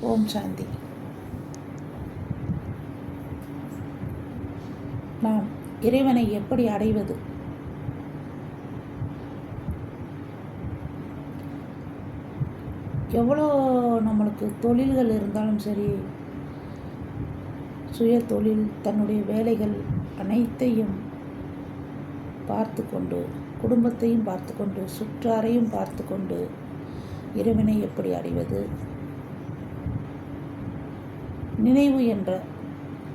ஓம் சாந்தி. நாம் இறைவனை எப்படி அடைவது? எவ்வளோ நம்மளுக்கு தொழில்கள் இருந்தாலும் சரி, சுய தொழில், தன்னுடைய வேலைகள் அனைத்தையும் பார்த்து கொண்டு, குடும்பத்தையும் பார்த்து கொண்டு, சுற்றாரையும் பார்த்து கொண்டு இறைவனை எப்படி அடைவது? நினைவு என்ற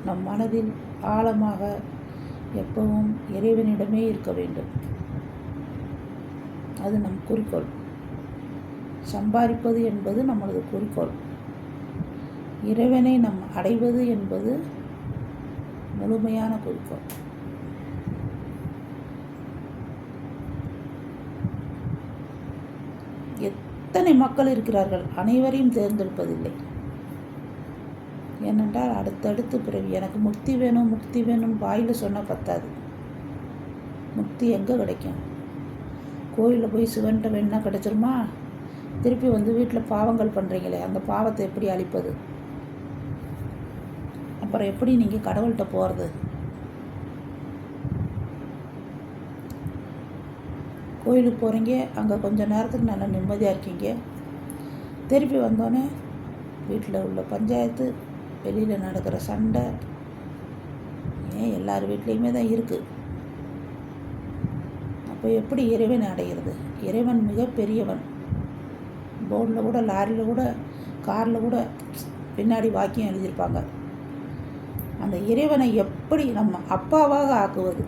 நம் மனதில் ஆழமாக எப்பவும் இறைவனிடமே இருக்க வேண்டும். அது நம் குறிக்கோள். சம்பாதிப்பது என்பது நம்மளது குறிக்கோள். இறைவனை நம் அடைவது என்பது முழுமையான குறிக்கோள். எத்தனை மக்கள் இருக்கிறார்கள், அனைவரையும் தேர்ந்தெடுப்பதில்லை. ஏனென்றால் அடுத்தடுத்து பிறவி எனக்கு முக்தி வேணும் முக்தி வேணும் வாயில் சொன்னால் பத்தாது. முக்தி எங்கே கிடைக்கும்? கோயிலில் போய் சிவன்கிட்ட வேணுன்னா கிடைச்சிருமா? திருப்பி வந்து வீட்டில் பாவங்கள் பண்ணுறீங்களே, அந்த பாவத்தை எப்படி அழிப்பது? அப்புறம் எப்படி நீங்கள் கடவுள்கிட்ட போகிறது? கோயிலுக்கு போகிறீங்க, அங்கே கொஞ்சம் நேரத்துக்கு நல்லா நிம்மதியாக இருக்கீங்க. திருப்பி வந்தோடனே வீட்டில் உள்ள பஞ்சாயத்து, வெளியில் நடக்கிற சண்டை, ஏன் எல்லார் வீட்லேயுமே தான் இருக்குது. அப்போ எப்படி இறைவன் அடைகிறது? இறைவன் மிக பெரியவன். போர்டில் கூட, லாரியில் கூட, காரில் கூட பின்னாடி வாக்கியம் எழுதியிருப்பாங்க. அந்த இறைவனை எப்படி நம்ம அப்பாவாக ஆக்குவது?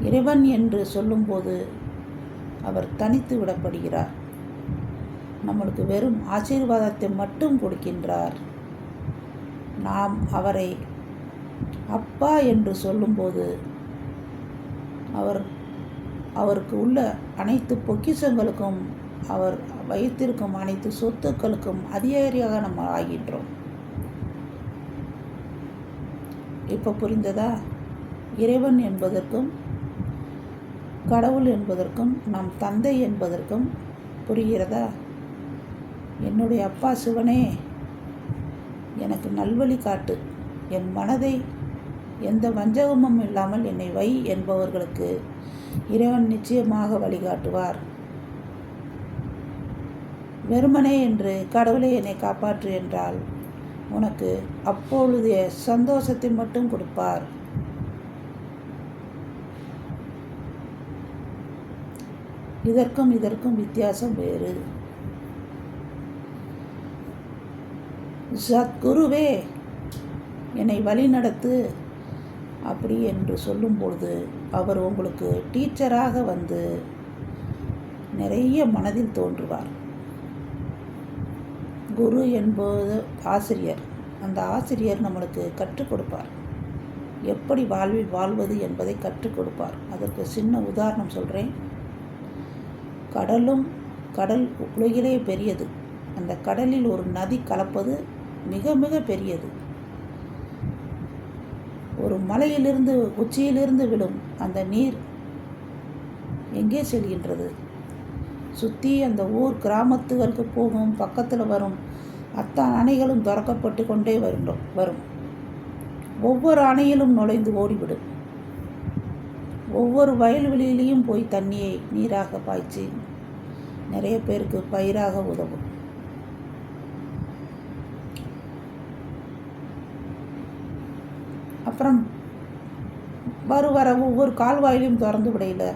இறைவன் என்று சொல்லும்போது அவர் தனித்து விடப்படுகிறார். நம்மளுக்கு வெறும் ஆசீர்வாதத்தை மட்டும் கொடுக்கின்றார். நாம் அவரை அப்பா என்று சொல்லும்போது அவருக்கு உள்ள அனைத்து பொக்கிஷங்களுக்கும், அவர் வைத்திருக்கும் அனைத்து சொத்துக்களுக்கும் அதிகாரியாக நம்ம ஆகின்றோம். இப்போ புரிந்ததா? இறைவன் என்பதற்கும் கடவுள் என்பதற்கும் நம் தந்தை என்பதற்கும் புரிகிறதா? என்னுடைய அப்பா சிவனே, எனக்கு நல்வழி காட்டு, என் மனதை எந்த வஞ்சகமும் இல்லாமல் என்னை வை என்பவர்களுக்கு இறைவன் நிச்சயமாக வழிகாட்டுவார். வெறுமனே என்று கடவுளை என்னை காப்பாற்று என்றால் உனக்கு அப்பொழுதைய சந்தோஷத்தை மட்டும் கொடுப்பார். இதற்கும் வித்தியாசம் வேறு. சத்குருவே என்னை வழி நடத்து அப்படி என்று சொல்லும்பொழுது அவர் உங்களுக்கு டீச்சராக வந்து நிறைய மனதில் தோன்றுவார். குரு என்பது ஆசிரியர். அந்த ஆசிரியர் நம்மளுக்கு கற்றுக் கொடுப்பார். எப்படி வாழ்வில் வாழ்வது என்பதை கற்றுக் கொடுப்பார். அதற்கு சின்ன உதாரணம் சொல்கிறேன். கடல் உலகிலே பெரியது. அந்த கடலில் ஒரு நதி கலப்பது மிக மிக பெரியது. ஒரு மலையிலிருந்து, உச்சியிலிருந்து விழும் அந்த நீர் எங்கே செல்கின்றது? சுற்றி அந்த ஊர் கிராமத்துகளுக்கு போகும், பக்கத்தில் வரும். அத்தனை அணைகளும் திறக்கப்பட்டு கொண்டே வரும். ஒவ்வொரு அணையிலும் நுழைந்து ஓடிவிடும். ஒவ்வொரு வயல்வெளியிலையும் போய் தண்ணியை நீராக பாய்ச்சி நிறைய பேருக்கு பயிராக உதவும். அப்புறம் வர ஒவ்வொரு கால்வாயிலையும் திறந்து விடையில்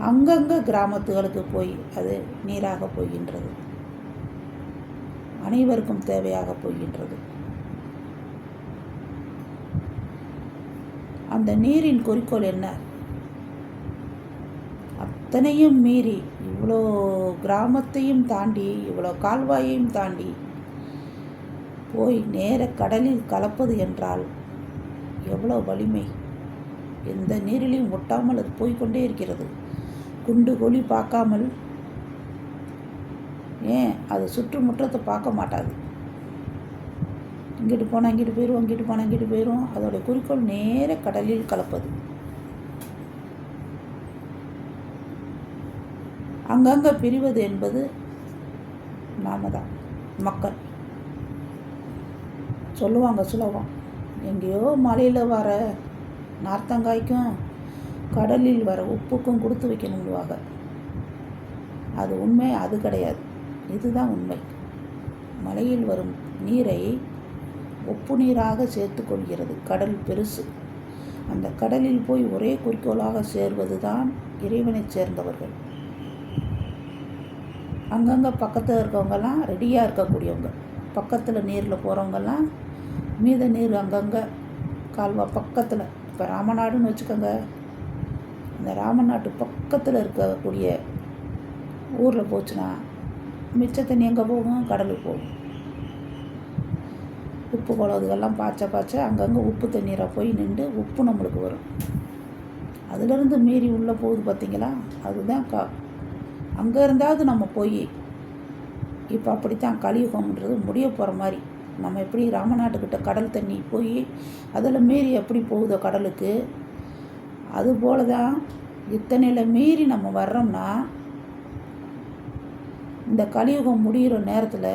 அங்கங்கே கிராமத்துகளுக்கு போய் அது நீராக போகின்றது. அனைவருக்கும் தேவையாக போகின்றது. அந்த நீரின் குறிக்கோள் என்ன? அத்தனையும் மீறி, இவ்வளோ கிராமத்தையும் தாண்டி, இவ்வளோ கால்வாயையும் தாண்டி போய் நேர கடலில் கலப்பது என்றால் எவ்வளோ வலிமை! எந்த நீரிலையும் ஒட்டாமல் அது போய்கொண்டே இருக்கிறது. குண்டு கொலி பார்க்காமல். ஏன் அது சுற்றுமுற்றத்தை பார்க்க மாட்டாது. இங்கிட்டு போனால் இங்கிட்டு போயிடும், இங்கிட்டு போனால் இங்கிட்டு போயிடும். அதோடைய குறிக்கோள் நேர கடலில் கலப்பது. அங்கங்கே பிரிவது என்பது நாம தான். மக்கள். சொல்லுவாங்க சுலபம், எங்கேயோ மலையில் வர நார்த்தங்காய்க்கும் கடலில் வர உப்புக்கும் கொடுத்து வைக்கணுங்குவாங்க. அது உண்மை, அது கிடையாது. இதுதான் உண்மை. மலையில் வரும் நீரை உப்பு நீராக சேர்த்து கொள்கிறது கடல். பெருசு. அந்த கடலில் போய் ஒரே குறிக்கோளாக சேர்வது தான் இறைவனை சேர்ந்தவர்கள். அங்கங்கே பக்கத்தில் இருக்கவங்கெல்லாம் ரெடியாக இருக்கக்கூடியவங்க. பக்கத்தில் நீரில் போகிறவங்கெல்லாம் மீத நீர் அங்கங்கே கால்வா பக்கத்தில். இப்போ ராமநாடுன்னு வச்சுக்கோங்க. இந்த ராமநாட்டு பக்கத்தில் இருக்கக்கூடிய ஊரில் போச்சுன்னா மிச்ச தண்ணி எங்கே போகும்? கடலுக்கு போகும். உப்பு குளம் இதுகெல்லாம் பாய்ச்ச அங்கங்கே உப்பு தண்ணீராக போய் நின்று உப்பு நம்மளுக்கு வரும். அதுலேருந்து மீறி உள்ளே போகுது பார்த்திங்களா? அதுதான் அங்கே இருந்தாவது நம்ம போய் இப்போ அப்படித்தான் கலியுகம்ன்றது முடிய போகிற மாதிரி. நம்ம எப்படி ராமநாட்டுக்கிட்ட கடல் தண்ணி போய் அதில் மீறி எப்படி போகுதோ கடலுக்கு, அதுபோல தான் இத்தனையில் மீறி நம்ம வர்றோம்னா இந்த கலியுகம் முடிகிற நேரத்தில்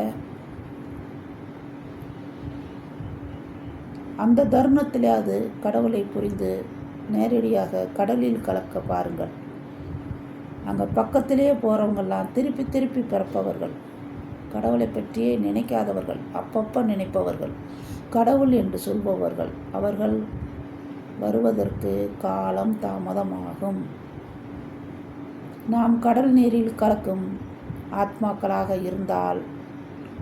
அந்த தருணத்தில் அது கடவுளை புரிந்து நேரடியாக கடலில் கலக்க பாருங்கள். அங்கே பக்கத்திலே போகிறவங்கெல்லாம் திருப்பி திருப்பி பிறப்பவர்கள், கடவுளை பற்றியே நினைக்காதவர்கள், அப்பப்போ நினைப்பவர்கள், கடவுள் என்று சொல்பவர்கள். அவர்கள் வருவதற்கு காலம் தாமதமாகும். நாம் கடல் நீரில் கலக்கும் ஆத்மாக்களாக இருந்தால்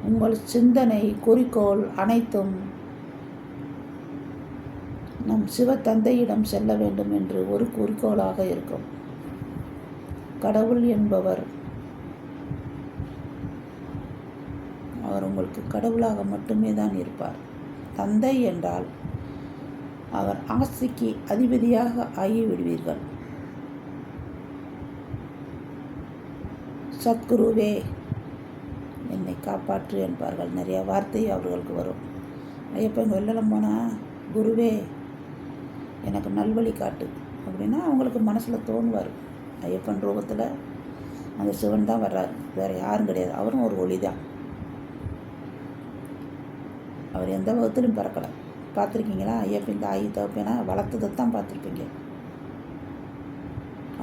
உங்கள் சிந்தனை குறிக்கோள் அனைத்தும் நம் சிவ தந்தையிடம் செல்ல வேண்டும் என்று ஒரு குறிக்கோளாக இருக்கும். கடவுள் என்பவர் அவர் உங்களுக்கு கடவுளாக மட்டுமே தான் இருப்பார். தந்தை என்றால் அவர் ஆஸ்திக்கு அதிபதியாக ஆகிவிடுவீர்கள். சத்குருவே என்னை காப்பாற்று என்பார்கள். நிறைய வார்த்தை அவர்களுக்கு வரும். ஐயப்பன் வெள்ளம் போனால் குருவே எனக்கு நல்வழி காட்டு அப்படின்னா அவங்களுக்கு மனசில் தோணுவார். ஐயப்பன் ரூபத்தில் அந்த சிவன் தான் வர்றார், வேறு யாரும் கிடையாது. அவரும் ஒரு ஒளி தான். அவர் எந்த விதத்திலும் பிறக்கலை. பார்த்துருக்கீங்களா? ஐயப்பன் தாயி தகப்பனா வளர்த்ததை தான் பார்த்துருப்பீங்க.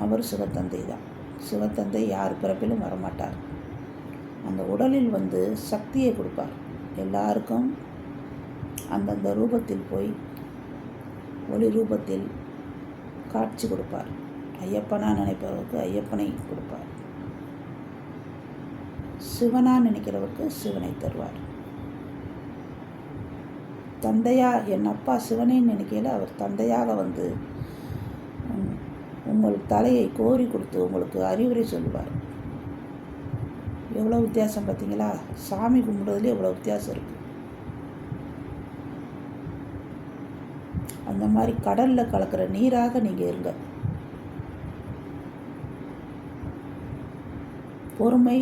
அவர் சிவத்தந்தை தான். சிவத்தந்தை யார் பிறப்பிலும் வரமாட்டார். அந்த உடலில் வந்து சக்தியை கொடுப்பார். எல்லாருக்கும் அந்தந்த ரூபத்தில் போய் ஒளி ரூபத்தில் காட்சி கொடுப்பார். ஐயப்பனா நினைப்பவருக்கு ஐயப்பனை கொடுப்பார். சிவனா நினைக்கிறவருக்கு சிவனை தருவார். தந்தையா, என் அப்பா சிவனை நினைக்கையில் அவர் தந்தையாக வந்து உங்கள் தலையை கோரி கொடுத்து உங்களுக்கு அறிவுரை சொல்லுவார். எவ்வளோ வித்தியாசம் பார்த்தீங்களா? சாமி கும்பிடுறதுலேயே எவ்வளோ வித்தியாசம் இருக்குது. அந்த மாதிரி கடலில் கலக்கிற நீராக நீங்கள் இருங்க. பொறுமை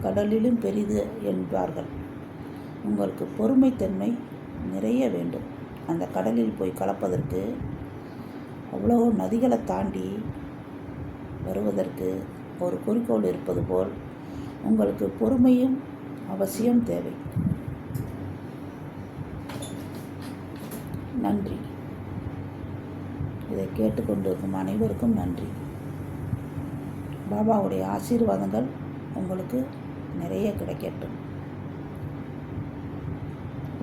கடலிலும் பெரிது என்பார்கள். உங்களுக்கு பொறுமைத்தன்மை நிறைய வேண்டும். அந்த கடலில் போய் கலப்பதற்கு அவ்வளோ நதிகளை தாண்டி வருவதற்கு ஒரு குறிக்கோள் இருப்பது போல் உங்களுக்கு பொறுமையும் அவசியம் தேவை. நன்றி. இதை கேட்டுக்கொண்டிருக்கும் அனைவருக்கும் நன்றி. பாபாவுடைய ஆசீர்வாதங்கள் உங்களுக்கு நிறைய கிடைக்கட்டும்.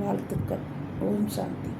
வாழ்த்துக்கள். ஓம் சாந்தி.